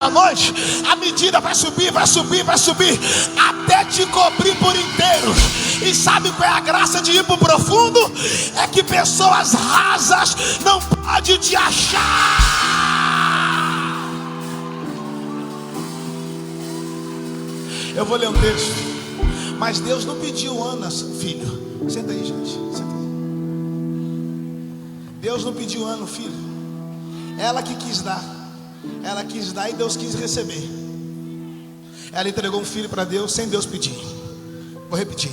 à noite, a medida vai subir, vai subir, vai subir, até te cobrir por inteiro. E sabe qual é a graça de ir para o profundo? É que pessoas rasas não podem te achar. Eu vou ler um texto. Mas Deus não pediu Ana, filho. Senta aí, gente. Senta aí. Deus não pediu Ana, filho. Ela que quis dar. Ela quis dar e Deus quis receber. Ela entregou um filho para Deus sem Deus pedir. Vou repetir.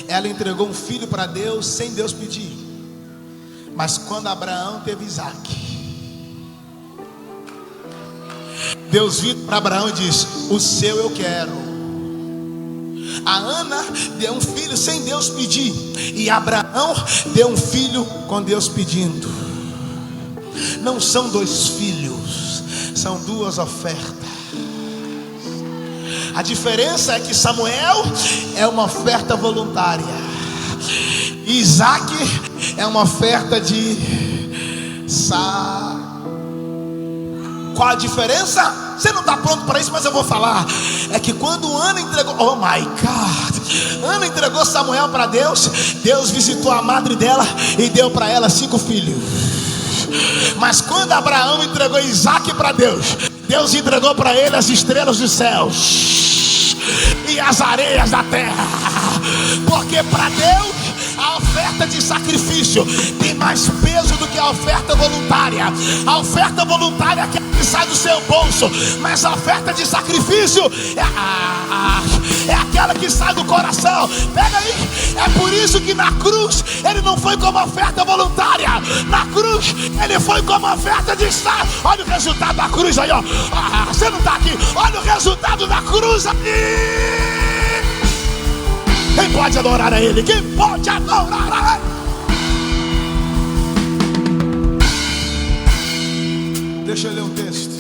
Ela entregou um filho para Deus sem Deus pedir. Mas quando Abraão teve Isaac, Deus viu para Abraão e disse: o seu eu quero. A Ana deu um filho sem Deus pedir, e Abraão deu um filho com Deus pedindo. Não são dois filhos, são duas ofertas. A diferença é que Samuel é uma oferta voluntária, e Isaac é uma oferta de Qual a diferença? Você não está pronto para isso, mas eu vou falar. É que quando Ana entregou, oh my God, Ana entregou Samuel para Deus, Deus visitou a madre dela e deu para ela 5 filhos. Mas quando Abraão entregou Isaac para Deus, Deus entregou para ele as estrelas dos céus e as areias da terra. Porque para Deus a oferta de sacrifício tem mais peso do que a oferta voluntária. A oferta voluntária é aquela que sai do seu bolso, mas a oferta de sacrifício é aquela que sai do coração. Pega aí. É por isso que na cruz ele não foi como oferta voluntária. Na cruz ele foi como oferta de estar. Olha o resultado da cruz aí, ó. Você não está aqui. Olha o resultado da cruz aí. Quem pode adorar a Ele? Quem pode adorar a Ele? Deixa eu ler um texto.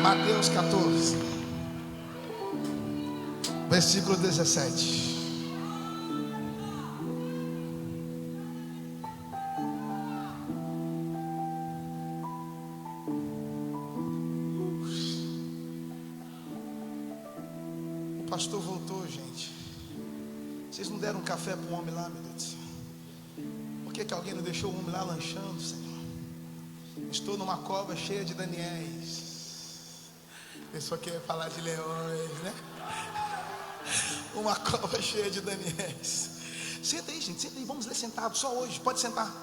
Mateus 14, versículo 17. O pastor voltou, gente. Vocês não deram um café para um homem lá, meu Deus do céu? Por que alguém não deixou o homem lá lanchando, Senhor? Estou numa cova cheia de Daniéis. A pessoa quer falar de leões, né? Uma cova cheia de Daniéis. Senta aí, gente, senta aí, vamos ler sentado, só hoje, pode sentar.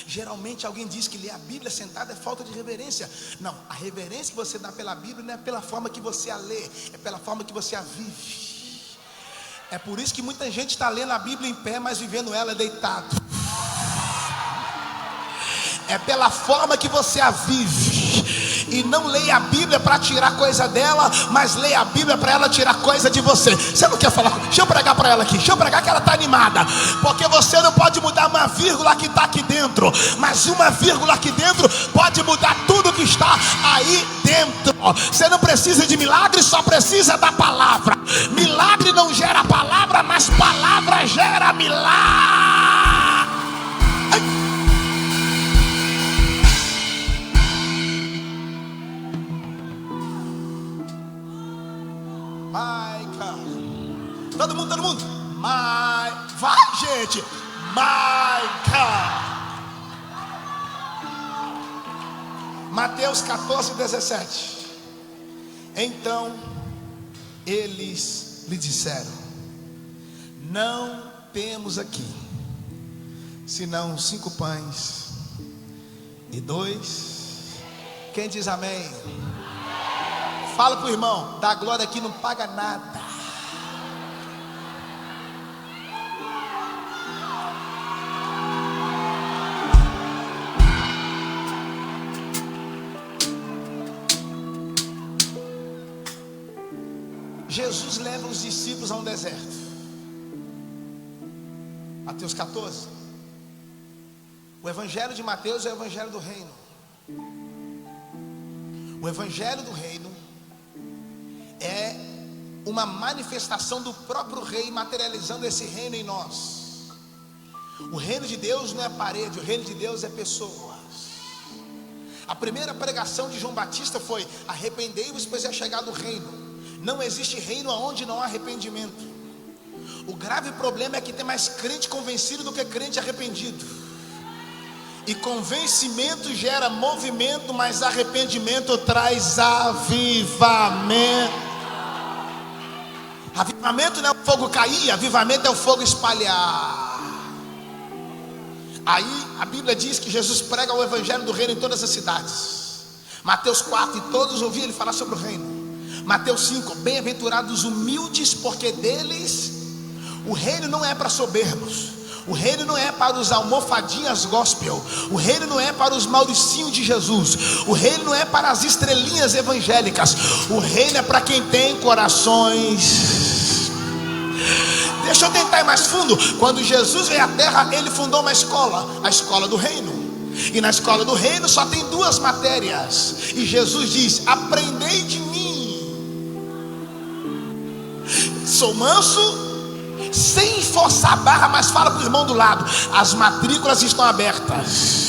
Geralmente alguém diz que ler a Bíblia sentado é falta de reverência. Não, a reverência que você dá pela Bíblia não é pela forma que você a lê, é pela forma que você a vive. É por isso que muita gente está lendo a Bíblia em pé, mas vivendo ela deitado. É pela forma que você a vive. E não leia a Bíblia para tirar coisa dela, mas leia a Bíblia para ela tirar coisa de você. Você não quer falar? Deixa eu pregar para ela aqui. Deixa eu pregar que ela está animada. Porque você não pode mudar uma vírgula que está aqui dentro, mas uma vírgula aqui dentro pode mudar tudo que está aí dentro. Você não precisa de milagre, só precisa da palavra. Milagre não gera palavra, mas palavra gera milagre. Todo mundo. Vai, gente. Mateus 14, 17. Então eles lhe disseram: não temos aqui senão 5 pães e 2. Quem diz amém? Fala pro irmão, dá glória aqui, não paga nada. Jesus leva os discípulos a um deserto. Mateus 14. O evangelho de Mateus é o evangelho do reino. O evangelho do reino é uma manifestação do próprio rei, materializando esse reino em nós. O reino de Deus não é parede, o reino de Deus é pessoas. A primeira pregação de João Batista foi: arrependei-vos, pois é chegado o reino. Não existe reino onde não há arrependimento. O grave problema é que tem mais crente convencido do que crente arrependido. E convencimento gera movimento, mas arrependimento traz avivamento. Avivamento não é o fogo cair, avivamento é o fogo espalhar. Aí a Bíblia diz que Jesus prega o evangelho do reino em todas as cidades. Mateus 4, e todos ouviam ele falar sobre o reino. Mateus 5, bem-aventurados os humildes, porque deles o reino não é para soberbos. O reino não é para os almofadinhas gospel. O reino não é para os mauricinhos de Jesus. O reino não é para as estrelinhas evangélicas. O reino é para quem tem corações. Deixa eu tentar ir mais fundo. Quando Jesus veio à terra, ele fundou uma escola, a escola do reino. E na escola do reino só tem duas matérias. E Jesus diz: aprendei de mim. Sou manso, sem forçar a barra, mas fala para o irmão do lado: as matrículas estão abertas.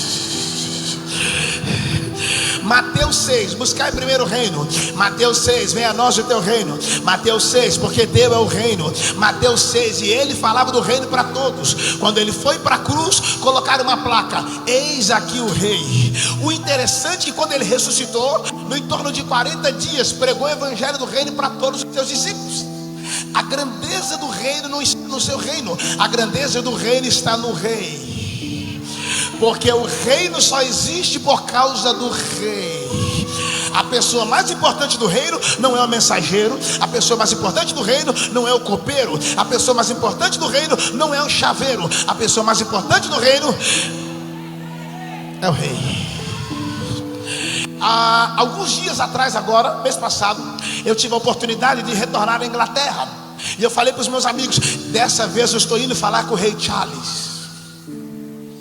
Mateus 6, buscai primeiro o reino. Mateus 6, venha a nós o teu reino. Mateus 6, porque teu é o reino. Mateus 6, e ele falava do reino para todos. Quando ele foi para a cruz, colocaram uma placa: eis aqui o rei. O interessante é que quando ele ressuscitou, no entorno de 40 dias, pregou o evangelho do reino para todos os seus discípulos. A grandeza do reino não está no seu reino, a grandeza do reino está no rei. Porque o reino só existe por causa do rei. A pessoa mais importante do reino não é o mensageiro. A pessoa mais importante do reino não é o copeiro. A pessoa mais importante do reino não é o chaveiro. A pessoa mais importante do reino é o rei. Há alguns dias atrás, agora, mês passado, eu tive a oportunidade de retornar à Inglaterra. E eu falei para os meus amigos: dessa vez eu estou indo falar com o rei Charles.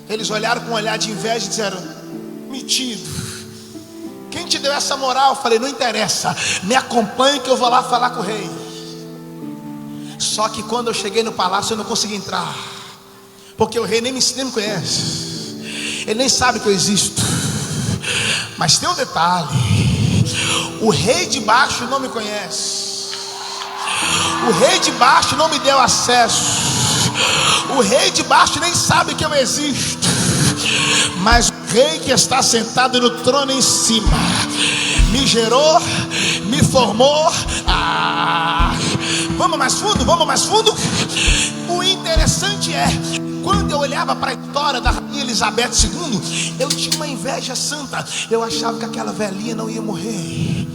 Eles olharam com um olhar de inveja e disseram: metido, quem te deu essa moral? Eu falei: não interessa, me acompanhe que eu vou lá falar com o rei. Só que quando eu cheguei no palácio eu não consegui entrar, porque o rei nem me conhece. Ele nem sabe que eu existo. Mas tem um detalhe: o rei de baixo não me conhece. O rei de baixo não me deu acesso. O rei de baixo nem sabe que eu existo. Mas o rei que está sentado no trono em cima me gerou, me formou. Vamos mais fundo, vamos mais fundo. O interessante é, quando eu olhava para a história da rainha Elizabeth II, eu tinha uma inveja santa. Eu achava que aquela velhinha não ia morrer.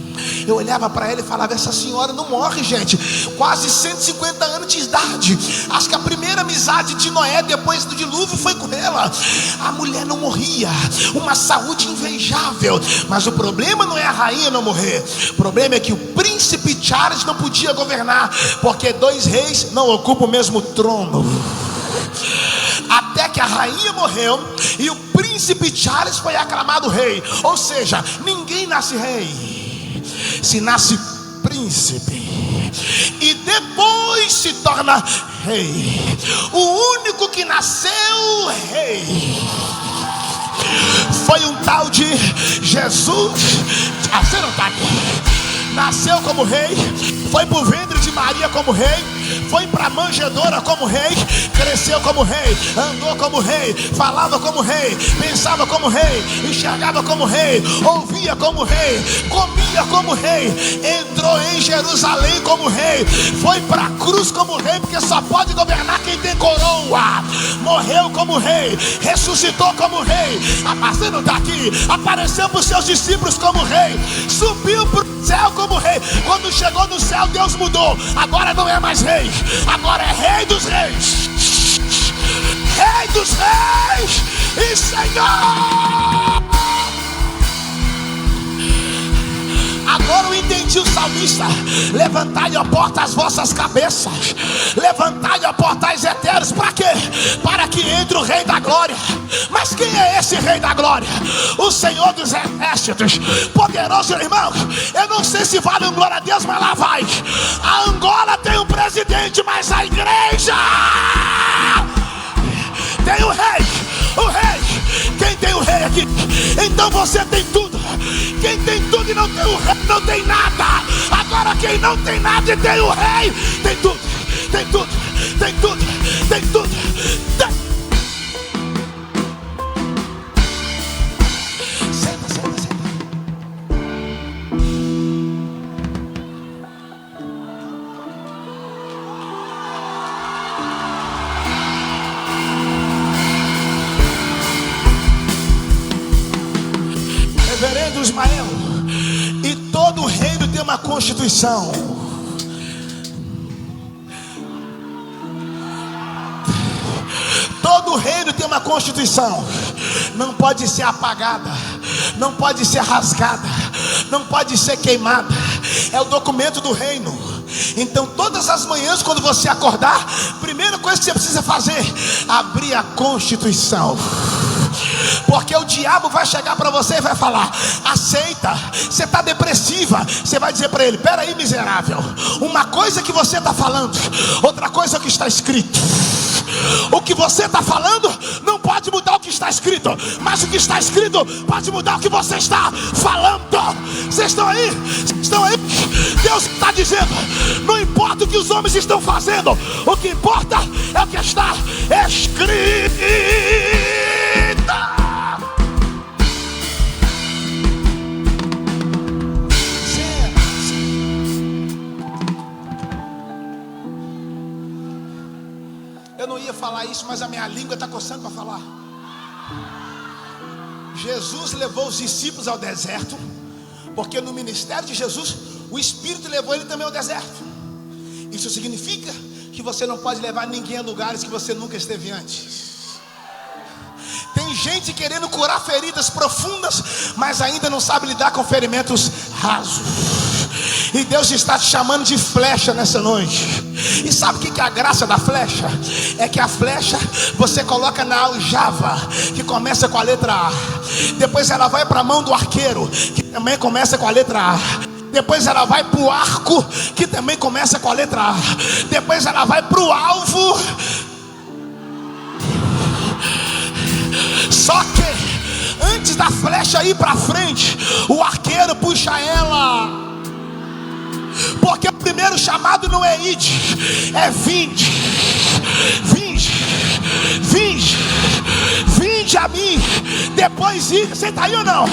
Eu olhava para ela e falava: essa senhora não morre, gente. Quase 150 anos de idade. Acho que a primeira amizade de Noé depois do dilúvio foi com ela. A mulher não morria, uma saúde invejável. Mas o problema não é a rainha não morrer. O problema é que o príncipe Charles não podia governar, porque dois reis não ocupam o mesmo trono. Até que a rainha morreu e o príncipe Charles foi aclamado rei. Ou seja, ninguém nasce rei, se nasce príncipe e depois se torna rei. O único que nasceu rei foi um tal de Jesus. Você não está aqui. Nasceu como rei, foi para o ventre de Maria como rei, foi para a manjedoura como rei, cresceu como rei, andou como rei, falava como rei, pensava como rei, enxergava como rei, ouvia como rei, comia como rei, entrou em Jerusalém como rei, foi para a cruz como rei, porque só pode governar quem tem coroa. Morreu como rei, ressuscitou como rei, você não está aqui, apareceu para os seus discípulos como rei, subiu para o céu como rei. Quando chegou no céu, Deus mudou. Agora não é mais rei, agora é rei dos reis, rei dos reis e Senhor. Agora eu entendi o salmista: levantai, ó porta, as vossas cabeças, levantai, ó portais eternos. Para quê? Para que entre o rei da glória. Mas quem é esse rei da glória? O Senhor dos exércitos, poderoso. Irmão, eu não sei se vale um glória a Deus, mas lá vai. A Angola tem um presidente, mas a igreja tem o rei. O rei, quem tem o rei? rei aqui. Então você tem tudo. Quem tem tudo e não tem o rei não tem nada. Agora quem não tem nada e tem o rei tem tudo, tem tudo, tem tudo, tem tudo, tem. Senta, senta, senta. Reverendo Ismael, e todo reino tem uma constituição. Todo reino tem uma constituição. Não pode ser apagada, não pode ser rasgada, não pode ser queimada. É o documento do reino. Então todas as manhãs quando você acordar, primeira coisa que você precisa fazer, abrir a Constituição. Porque o diabo vai chegar para você e vai falar: aceita, você está depressiva. Você vai dizer para ele: peraí, miserável, uma coisa que você está falando, outra coisa é o que está escrito. O que você está falando não pode mudar o que está escrito, mas o que está escrito pode mudar o que você está falando. Vocês estão aí? Vocês estão aí? Deus está dizendo: não importa o que os homens estão fazendo, o que importa é o que está escrito. Eu não ia falar isso, mas a minha língua está coçando para falar. Jesus levou os discípulos ao deserto, porque no ministério de Jesus o Espírito levou ele também ao deserto. Isso significa que você não pode levar ninguém a lugares que você nunca esteve antes. Tem gente querendo curar feridas profundas, mas ainda não sabe lidar com ferimentos rasos. E Deus está te chamando de flecha nessa noite. E sabe o que é a graça da flecha? É que a flecha você coloca na aljava, que começa com a letra A. Depois ela vai para a mão do arqueiro, que também começa com a letra A. Depois ela vai para o arco, que também começa com a letra A. Depois ela vai para o alvo. Só que antes da flecha ir para frente, o arqueiro puxa ela. Porque o primeiro chamado não é ide, é vinde. Vinde, vinde, vinde a mim. Depois ide. Você está aí ou não?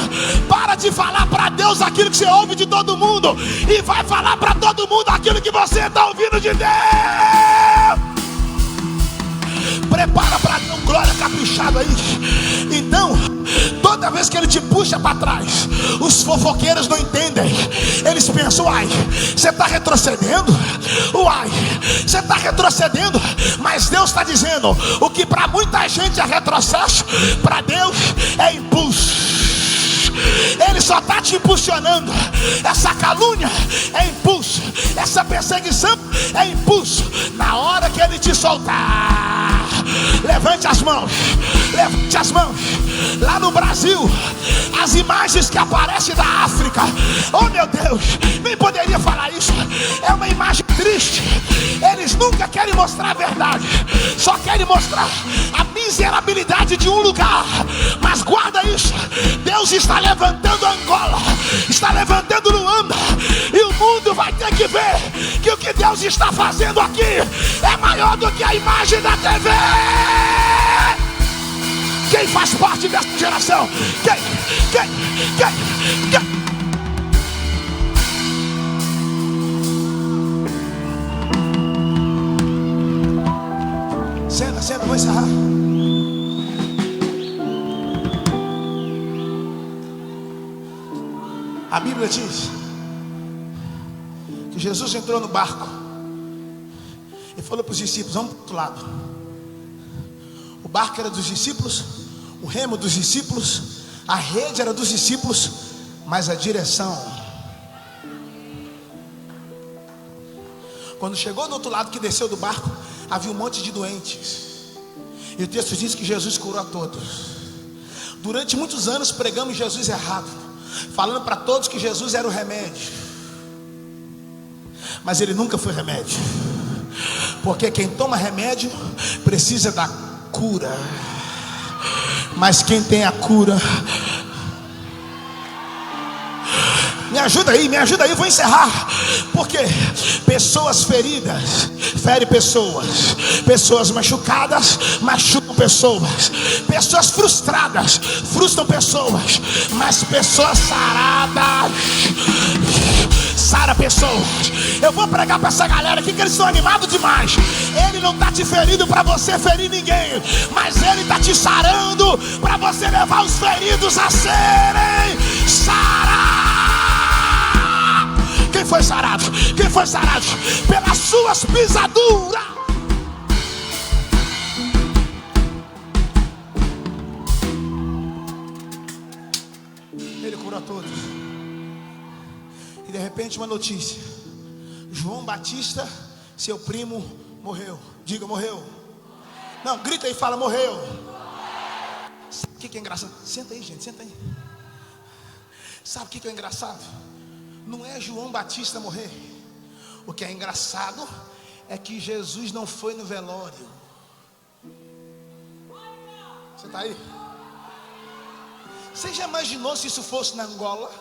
Para de falar para Deus aquilo que você ouve de todo mundo, e vai falar para todo mundo aquilo que você está ouvindo de Deus. Prepara para dar um glória caprichado aí. Então, toda vez que ele te puxa para trás, os fofoqueiros não entendem. Eles pensam: uai, você está retrocedendo? Uai, você está retrocedendo? Mas Deus está dizendo: o que para muita gente é retrocesso, para Deus é impulso. Ele só está te impulsionando. Essa calúnia é impulso, essa perseguição é impulso. Na hora que ele te soltar, levante as mãos, levante as mãos. Lá no Brasil, as imagens que aparecem da África, oh meu Deus, nem poderia falar isso. É uma imagem triste. Eles nunca querem mostrar a verdade, só querem mostrar a miserabilidade de um lugar. Mas guarda isso, Deus está levantando Angola, está levantando Luanda, e o mundo vai ter que ver que o que Deus está fazendo aqui é maior do que a imagem da TV. Quem faz parte dessa geração? Quem? Senta, vou encerrar. A Bíblia diz que Jesus entrou no barco e falou para os discípulos: vamos para o outro lado. O barco era dos discípulos, o remo dos discípulos, a rede era dos discípulos, mas a direção. Quando chegou do outro lado, que desceu do barco, havia um monte de doentes. E o texto diz que Jesus curou a todos. Durante muitos anos pregamos Jesus errado, falando para todos que Jesus era o remédio. Mas ele nunca foi remédio. Porque quem toma remédio precisa da cura. Mas quem tem a cura. Me ajuda aí, vou encerrar. Porque pessoas feridas ferem pessoas, pessoas machucadas machucam pessoas, pessoas frustradas frustram pessoas, mas pessoas saradas sara pessoas. Eu vou pregar para essa galera aqui que eles estão animados demais. Ele não está te ferindo para você ferir ninguém, mas ele está te sarando para você levar os feridos a serem sarados. Quem foi sarado? Quem foi sarado? Pelas suas pisaduras. Ele curou todos. E de repente uma notícia: João Batista, seu primo, morreu. Diga, morreu. Não, grita aí e fala, morreu. Sabe o que é engraçado? Senta aí, gente, senta aí. Sabe o que é engraçado? Não é João Batista morrer. O que é engraçado é que Jesus não foi no velório. Você está aí? Você já imaginou se isso fosse na Angola?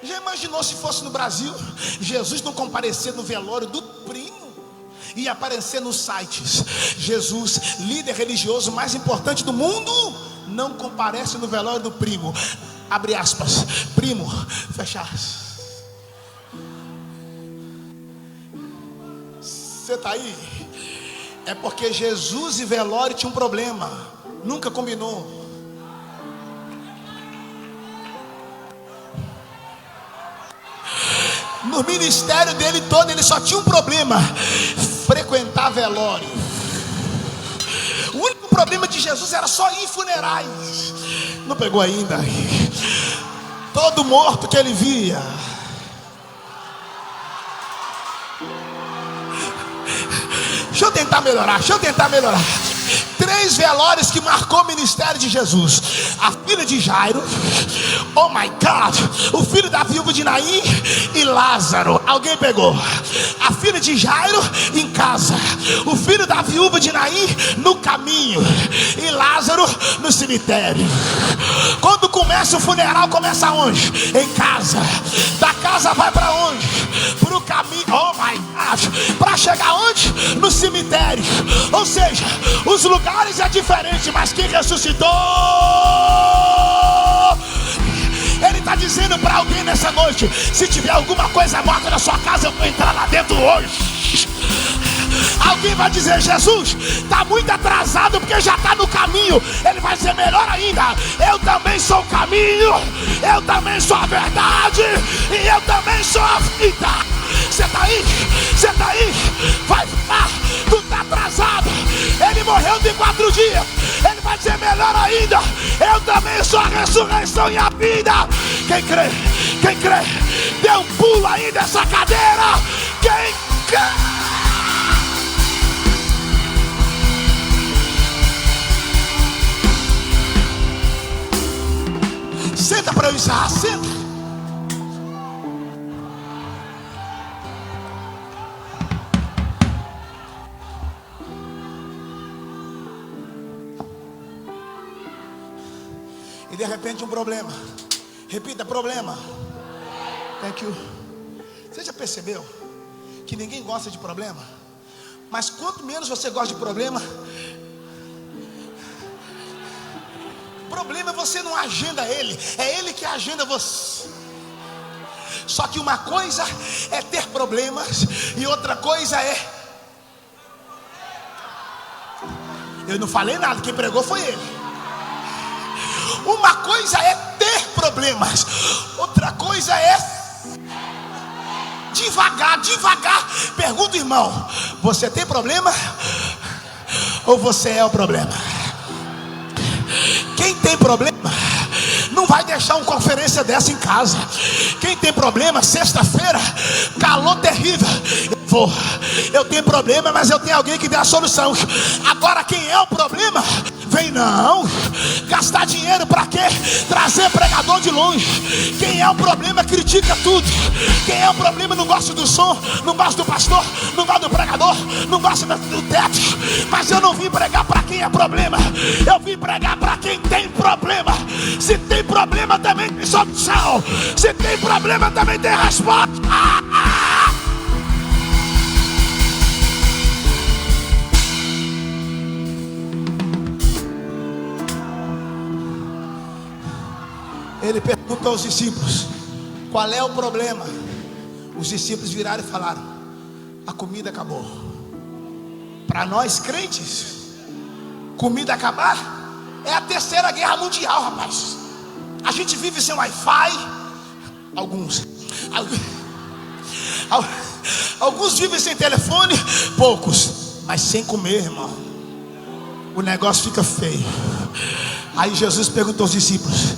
Já imaginou se fosse no Brasil? Jesus não comparecer no velório do primo e aparecer nos sites: Jesus, líder religioso mais importante do mundo, não comparece no velório do primo. Abre aspas, primo, fecha aspas. Você está aí? É porque Jesus e velório tinham um problema. Nunca combinou. No ministério dele todo, ele só tinha um problema: frequentar velório. O único problema de Jesus era só ir em funerais. Não pegou ainda? Todo morto que ele via. Deixa eu tentar melhorar. 3 velórios que marcou o ministério de Jesus: a filha de Jairo, oh my God, o filho da viúva de Naim e Lázaro. Alguém pegou? A filha de Jairo em casa, o filho da viúva de Naim no caminho e Lázaro no cemitério. Quando começa o funeral, começa onde? Em casa. Da casa vai para onde? Para o caminho, oh my God, para chegar onde? No cemitério. Ou seja, os lugares é diferente, mas quem ressuscitou, ele está dizendo para alguém nessa noite: se tiver alguma coisa morta na sua casa, eu vou entrar lá dentro hoje. Alguém vai dizer: Jesus, está muito atrasado porque já está no caminho. Ele vai dizer melhor ainda: eu também sou o caminho, eu também sou a verdade e eu também sou a vida. Você está aí? Você está aí? Vai falar: tu está atrasado. Ele morreu de 4 dias. Ele vai dizer melhor ainda: eu também sou a ressurreição e a vida. Quem crê? Quem crê? Dê um pulo aí dessa cadeira. Quem crê? Senta para eu encerrar, senta. E de repente um problema. Repita: problema. Thank you. Você já percebeu que ninguém gosta de problema? Mas quanto menos você gosta de problema, problema você não agenda ele, é ele que agenda você. Só que uma coisa é ter problemas e outra coisa é... Eu não falei nada, quem pregou foi ele. Uma coisa é ter problemas, outra coisa é devagar. Pergunta, irmão: você tem problema ou você é o problema? Quem tem problema não vai deixar uma conferência dessa em casa. Quem tem problema, sexta-feira, calor terrível, eu tenho problema, mas eu tenho alguém que dê a solução. Agora quem é o problema, vem não. Gastar dinheiro para quê? Trazer pregador de longe. Quem é o problema critica tudo. Quem é o problema não gosta do som, não gosta do pastor, não gosta do pregador, não gosta do teto. Mas eu não vim pregar para quem é problema, eu vim pregar para quem tem problema. Se tem problema também tem solução. Se tem problema também tem resposta. Ele perguntou aos discípulos: qual é o problema? Os discípulos viraram e falaram: a comida acabou. Para nós crentes, comida acabar é a terceira guerra mundial, rapaz. A gente vive sem Wi-Fi. Alguns vivem sem telefone, poucos, mas sem comer, irmão, o negócio fica feio. Aí Jesus perguntou aos discípulos: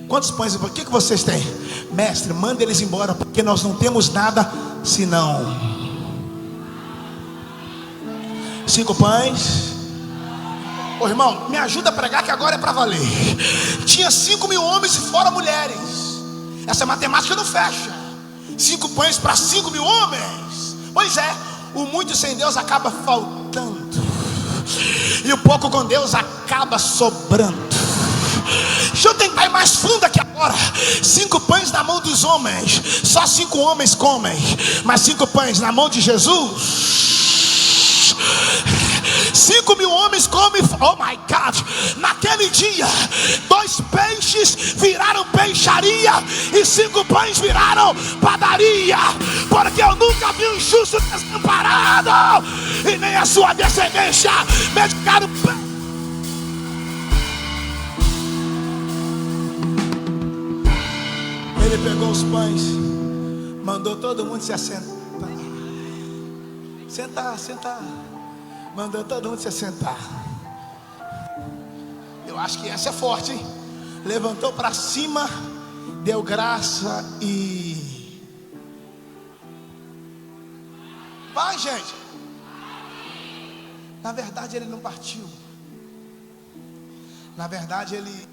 quantos pães? O que vocês têm? Mestre, manda eles embora, porque nós não temos nada senão 5 pães. Ô irmão, me ajuda a pregar que agora é para valer. Tinha 5.000 homens e fora mulheres. Essa matemática não fecha. 5 pães para 5.000 homens. Pois é, o muito sem Deus acaba faltando, e o pouco com Deus acaba sobrando. Deixa eu tentar ir mais fundo aqui agora. 5 pães na mão dos homens, só 5 homens comem. Mas 5 pães na mão de Jesus, 5.000 homens comem. Oh my God. Naquele dia 2 peixes viraram peixaria e 5 pães viraram padaria. Porque eu nunca vi um justo desamparado, e nem a sua descendência medicaram. Ele pegou os pães, mandou todo mundo se assentar. Sentar. Mandou todo mundo se assentar. Eu acho que essa é forte, hein? Levantou para cima, deu graça e... vai, gente. Na verdade ele não partiu. Na verdade ele...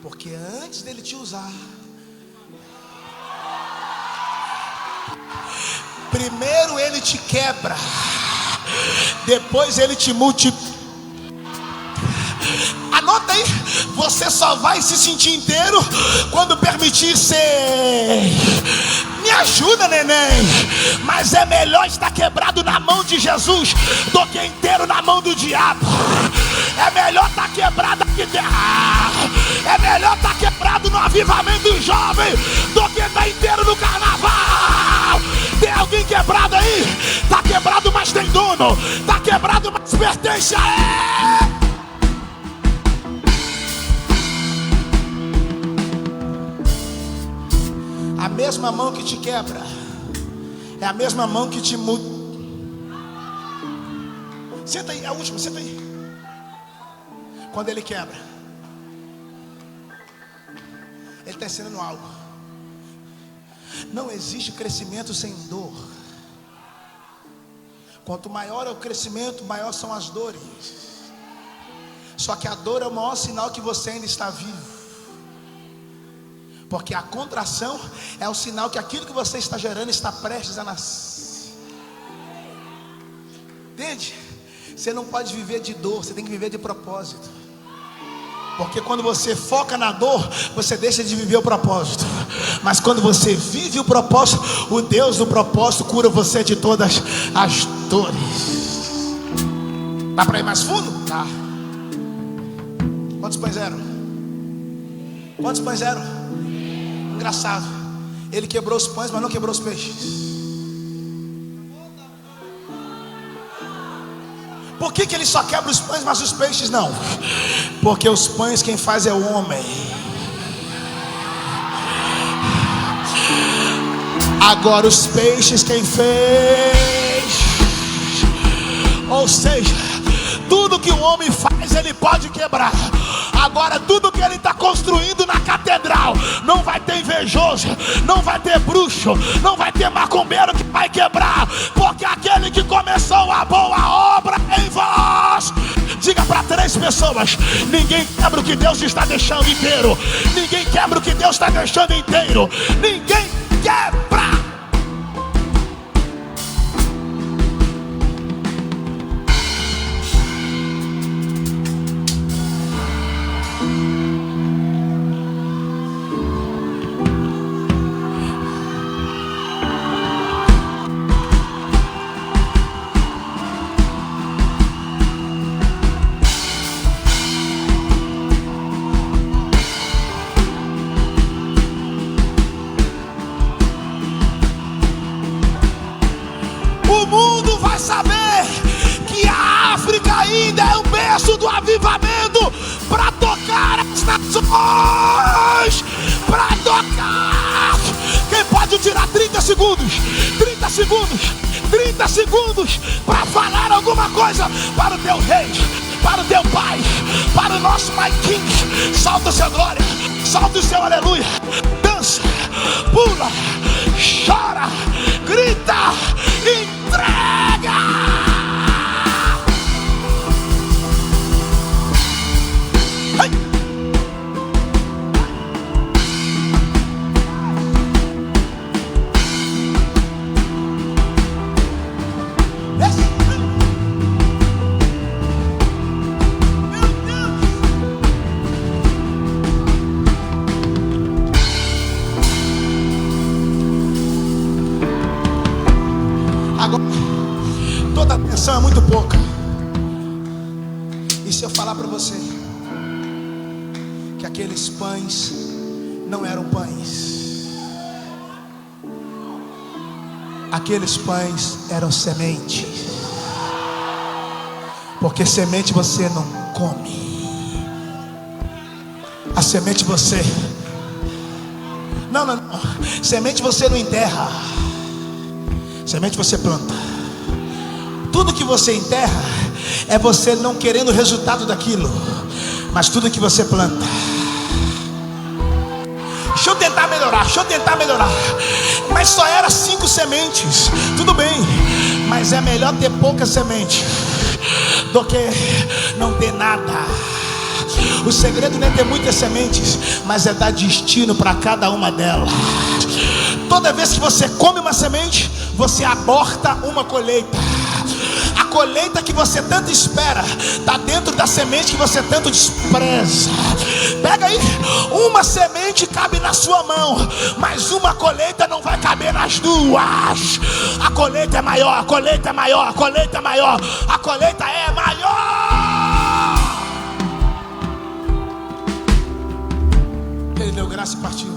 porque antes dele te usar, primeiro ele te quebra, depois ele te multiplica. Anota aí, você só vai se sentir inteiro quando permitir ser... me ajuda, neném. Mas é melhor estar quebrado na mão de Jesus do que inteiro na mão do diabo. É melhor estar quebrado aqui dentro. É melhor estar quebrado no avivamento jovem do que estar inteiro no carnaval. Tem alguém quebrado aí? Está quebrado, mas tem dono. Está quebrado, mas pertence a ele. A mesma mão que te quebra é a mesma mão que te muda. Senta aí, é a última, senta aí. Quando ele quebra, ele está ensinando algo. Não existe crescimento sem dor. Quanto maior é o crescimento, maior são as dores. Só que a dor é o maior sinal que você ainda está vivo. Porque a contração é o sinal que aquilo que você está gerando está prestes a nascer. Entende? Você não pode viver de dor, você tem que viver de propósito. Porque quando você foca na dor, você deixa de viver o propósito. Mas quando você vive o propósito, o Deus do propósito cura você de todas as dores. Dá para ir mais fundo? Tá. Quantos pães eram? Quantos pães eram? Engraçado, ele quebrou os pães, mas não quebrou os peixes. Por que ele só quebra os pães, mas os peixes não? Porque os pães quem faz é o homem. Agora os peixes quem fez. Ou seja, tudo que o homem faz ele pode quebrar. Agora tudo que ele está construindo na catedral, no não vai ter invejoso, não vai ter bruxo, não vai ter macumbeiro que vai quebrar, porque aquele que começou a boa obra em vós. Diga para 3 pessoas: ninguém quebra o que Deus está deixando inteiro. Ninguém quebra o que Deus está deixando inteiro. Ninguém quebra. O mundo vai saber que a África ainda é um berço do avivamento para tocar as nações, para tocar. Quem pode tirar 30 segundos, 30 segundos, 30 segundos para falar alguma coisa para o teu rei, para o teu pai, para o nosso My King? Salta o seu glória, salta o seu aleluia, dança, pula, chora, grita, entrega. Hey! Agora, toda atenção é muito pouca. E se eu falar para você que aqueles pães não eram pães, aqueles pães eram sementes, porque semente você não come, a semente você não, semente você não enterra, semente você planta. Tudo que você enterra é você não querendo o resultado daquilo, mas tudo que você planta. Deixa eu tentar melhorar. Mas só era 5 sementes. Tudo bem, mas é melhor ter pouca semente do que não ter nada. O segredo não é ter muitas sementes, mas é dar destino para cada uma delas. Toda vez que você come uma semente, você aborta uma colheita. A colheita que você tanto espera está dentro da semente que você tanto despreza. Pega aí, uma semente cabe na sua mão, mas uma colheita não vai caber nas duas. A colheita é maior, a colheita é maior, a colheita é maior, a colheita é maior. Ele deu graça e partiu.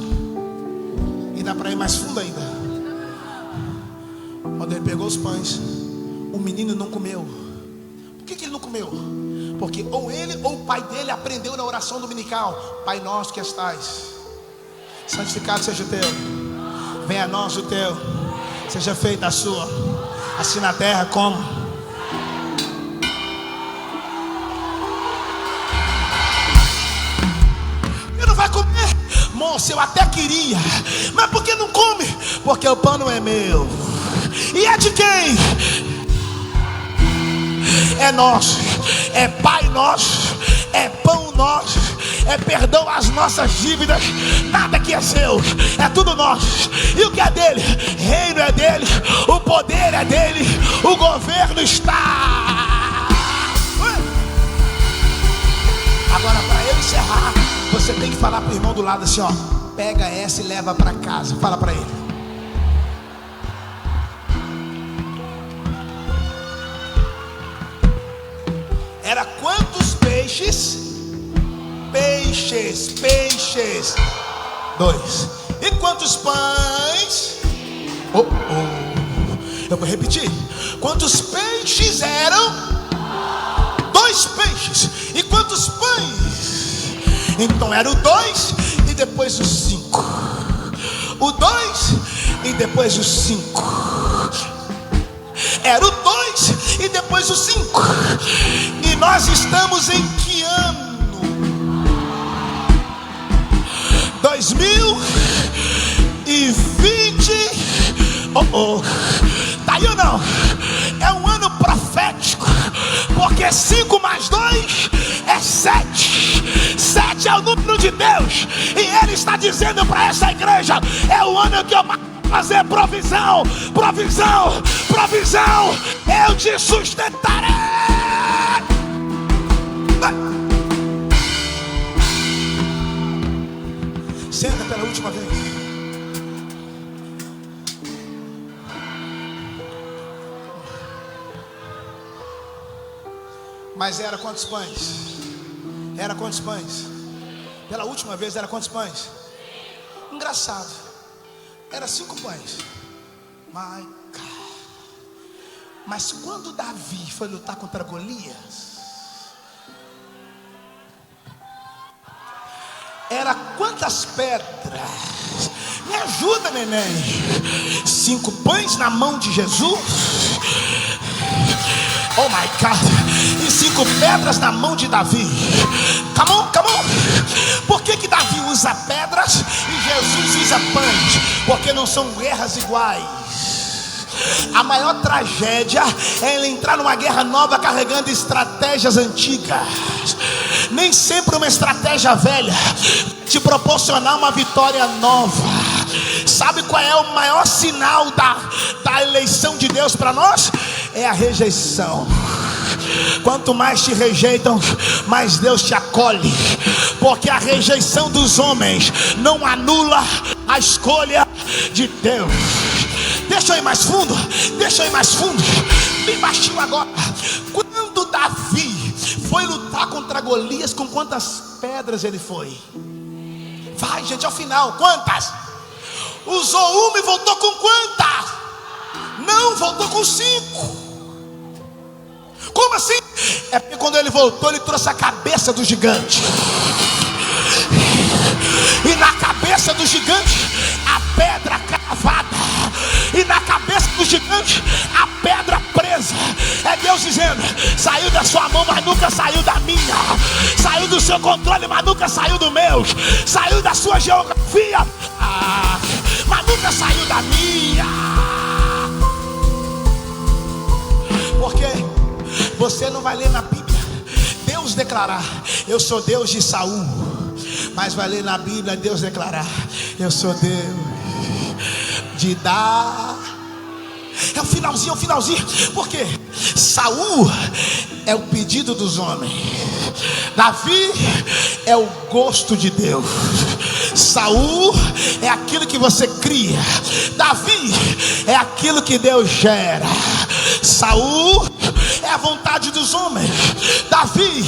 E dá para ir mais fundo ainda. Quando ele pegou os pães, o menino não comeu. Por que ele não comeu? Porque ou ele ou o pai dele aprendeu na oração dominical: Pai nosso que estais, santificado seja o teu, venha a nós o teu, seja feita a sua, assim na terra como. Ele não vai comer? Moço, eu até queria, mas por que não come? Porque o pão não é meu. E é de quem? É nosso, é Pai nosso, é pão nosso, é perdão às nossas dívidas. Nada que é seu, é tudo nosso. E o que é dele? Reino é dele, o poder é dele, o governo está. Agora, para eu encerrar, você tem que falar para o irmão do lado assim, ó: pega essa e leva para casa. Fala para ele. Era quantos peixes? Peixes. 2. E quantos pães? Eu vou repetir. Quantos peixes eram? 2 peixes. E quantos pães? Então era o 2 e depois os 5. O 2 e depois os 5. Era o 2 e depois o 5. E nós estamos em que ano? 2000 2020, tá aí ou não? É um ano profético, porque 5 mais 2 é 7. 7 é o número de Deus, e Ele está dizendo para essa igreja: é o ano que eu vou fazer provisão, provisão, provisão. Eu te sustentarei. Senta pela última vez. Mas era quantos pães? Era quantos pães? Pela última vez era quantos pães? Engraçado. Era 5 pães. Mas quando Davi foi lutar contra Golias, era quantas pedras? Me ajuda, neném. 5 pães na mão de Jesus. Oh my God. E 5 pedras na mão de Davi. Come on, come on. Por que Davi usa pedras e Jesus usa pães? Porque não são guerras iguais. A maior tragédia é ele entrar numa guerra nova carregando estratégias antigas. Nem sempre uma estratégia velha te proporcionar uma vitória nova. Sabe qual é o maior sinal da eleição de Deus para nós? É a rejeição. Quanto mais te rejeitam, mais Deus te acolhe. Porque a rejeição dos homens não anula a escolha de Deus. Deixa eu ir mais fundo. Deixa eu ir mais fundo. Bem baixinho agora. Quando Davi foi lutar contra Golias, com quantas pedras ele foi? Vai, gente, ao final, quantas? Usou uma e voltou com quantas? Não, voltou com 5. Como assim? É porque quando ele voltou, ele trouxe a cabeça do gigante. E na cabeça do gigante, a pedra cravada. E na cabeça do gigante, a pedra presa. É Deus dizendo: saiu da sua mão, mas nunca saiu da minha. Saiu do seu controle, mas nunca saiu do meu. Saiu da sua geografia, mas nunca saiu da minha. Porque você não vai ler na Bíblia Deus declarar: eu sou Deus de Saul. Mas vai ler na Bíblia Deus declarar: eu sou Deus de dar. É o finalzinho, é o finalzinho. Por quê? Saul é o pedido dos homens. Davi é o gosto de Deus. Saul é aquilo que você cria. Davi é aquilo que Deus gera. Saul é a vontade dos homens. Davi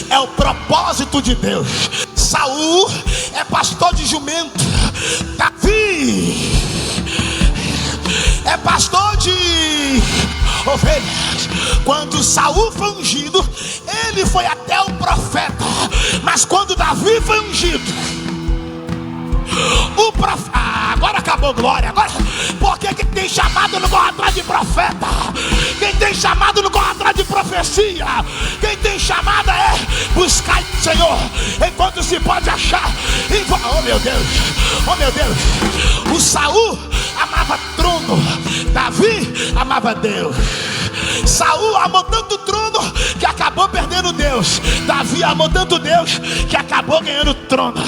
é o propósito de Deus. Saul é pastor de jumento. Davi é pastor de ovelhas. Quando Saul foi ungido, ele foi até o profeta. Mas quando Davi foi ungido, o profeta, agora acabou glória. Agora, porque quem tem chamado não corre atrás de profeta. Quem tem chamado não corre atrás de profecia. Quem tem chamado é buscar o Senhor enquanto se pode achar. Oh meu Deus, oh meu Deus. O Saul amava trono, Davi amava Deus. Saul amou tanto o trono que acabou perdendo Deus. Davi amou tanto Deus que acabou ganhando o trono.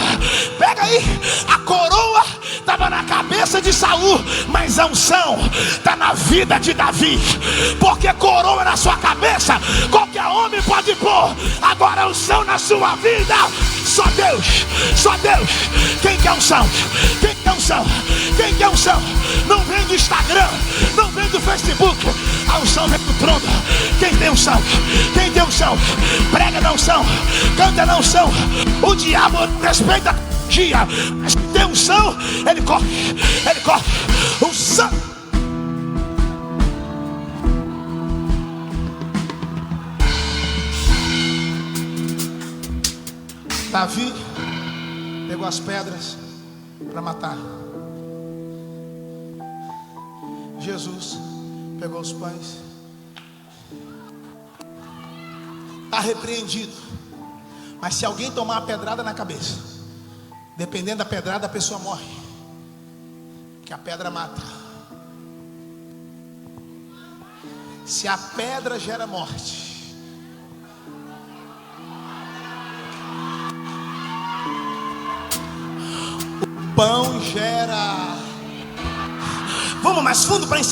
Pega aí, a coroa estava na cabeça de Saul, mas a unção está na vida de Davi. Porque coroa na sua cabeça qualquer homem pode pôr. Agora a unção na sua vida, só Deus, só Deus. Quem quer unção? Quem quer unção? Quem quer unção? Não vem do Instagram, não vem do Facebook. A unção vem do trono. Quem tem unção? Quem tem unção? Prega na unção, canta na unção. O diabo respeita dia, mas quem tem unção, ele corre, ele corre. Unção. Davi pegou as pedras para matar. Jesus pegou os pães. Está repreendido. Mas se alguém tomar uma pedrada na cabeça, dependendo da pedrada, a pessoa morre. Porque a pedra mata. Se a pedra gera morte, o pão gera. Vamos mais fundo para encerrar.